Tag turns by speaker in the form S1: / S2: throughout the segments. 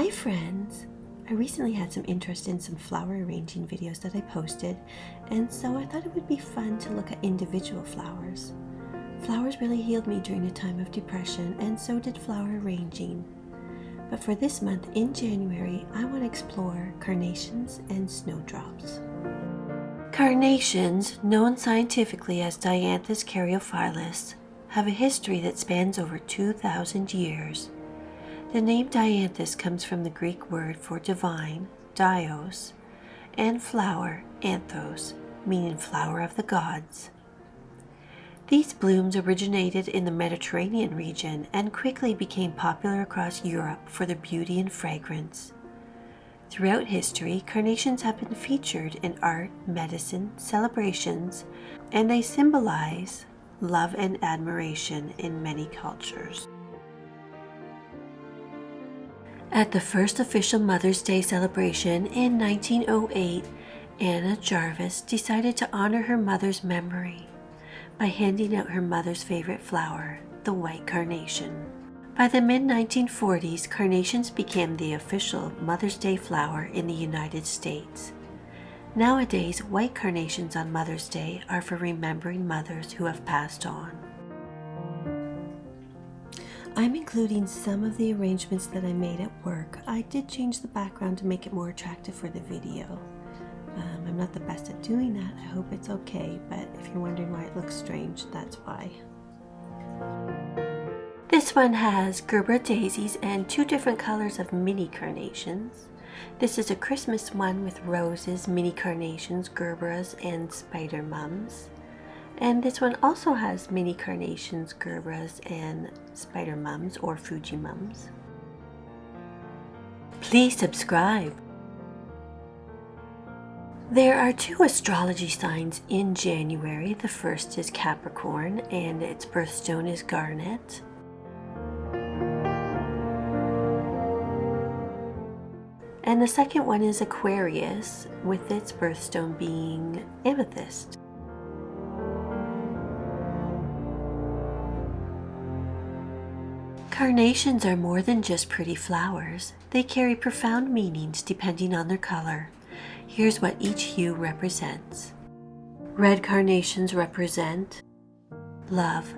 S1: Hi friends! I recently had some interest in some flower arranging videos that I posted, and so I thought it would be fun to look at individual flowers. Flowers really healed me during a time of depression, and so did flower arranging. But for this month in January, I want to explore carnations and snowdrops. Carnations, known scientifically as Dianthus caryophyllus, have a history that spans over 2,000 years. The name dianthus comes from the Greek word for divine, dios, and flower, anthos, meaning flower of the gods. These blooms originated in the Mediterranean region and quickly became popular across Europe for their beauty and fragrance. Throughout history, carnations have been featured in art, medicine, celebrations, and they symbolize love and admiration in many cultures. At the first official Mother's Day celebration in 1908, Anna Jarvis decided to honor her mother's memory by handing out her mother's favorite flower, the white carnation. By the mid-1940s, carnations became the official Mother's Day flower in the United States. Nowadays, white carnations on Mother's Day are for remembering mothers who have passed on. I'm including some of the arrangements that I made at work. I did change the background to make it more attractive for the video. I'm not the best at doing that. I hope it's okay, but if you're wondering why it looks strange, that's why. This one has Gerbera daisies and two different colors of mini carnations. This is a Christmas one with roses, mini carnations, gerberas, and spider mums. And this one also has mini carnations, gerberas, and spider mums or Fuji mums. Please subscribe. There are two astrology signs in January. The first is Capricorn, and its birthstone is garnet. And the second one is Aquarius, with its birthstone being amethyst. Carnations are more than just pretty flowers. They carry profound meanings depending on their color. Here's what each hue represents. Red carnations represent love,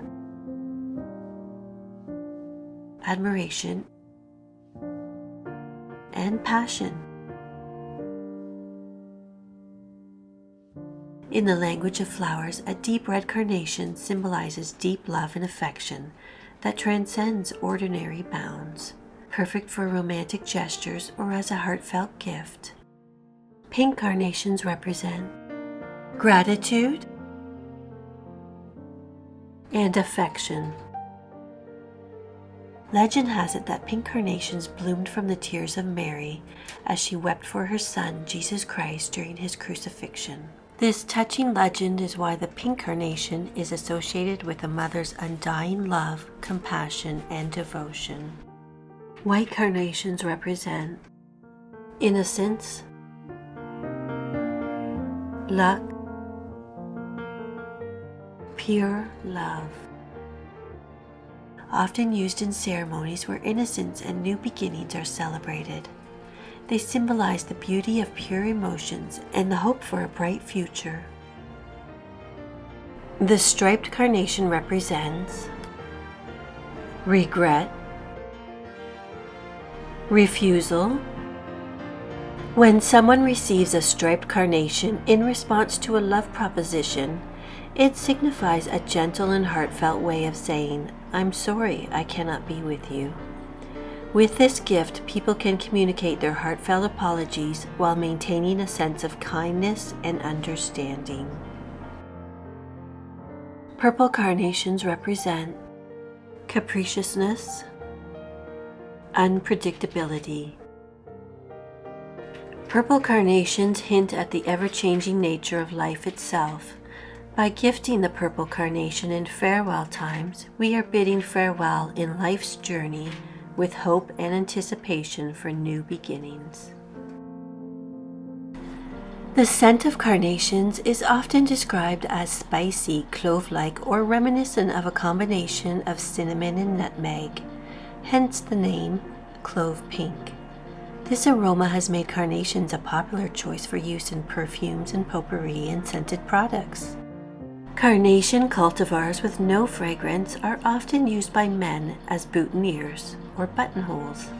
S1: admiration, and passion. In the language of flowers, a deep red carnation symbolizes deep love and affection that transcends ordinary bounds, perfect for romantic gestures or as a heartfelt gift. Pink carnations represent gratitude and affection. Legend has it that pink carnations bloomed from the tears of Mary as she wept for her son, Jesus Christ, during his crucifixion. This touching legend is why the pink carnation is associated with a mother's undying love, compassion, and devotion. White carnations represent innocence, luck, pure love. Often used in ceremonies where innocence and new beginnings are celebrated. They symbolize the beauty of pure emotions and the hope for a bright future. The striped carnation represents regret, refusal. When someone receives a striped carnation in response to a love proposition, it signifies a gentle and heartfelt way of saying, "I'm sorry I cannot be with you." With this gift, people can communicate their heartfelt apologies while maintaining a sense of kindness and understanding. Purple carnations represent capriciousness, unpredictability. Purple carnations hint at the ever-changing nature of life itself. By gifting the purple carnation in farewell times, we are bidding farewell in life's journey with hope and anticipation for new beginnings. The scent of carnations is often described as spicy, clove-like, or reminiscent of a combination of cinnamon and nutmeg, hence the name clove pink. This aroma has made carnations a popular choice for use in perfumes and potpourri and scented products. Carnation cultivars with no fragrance are often used by men as boutonnieres or buttonholes.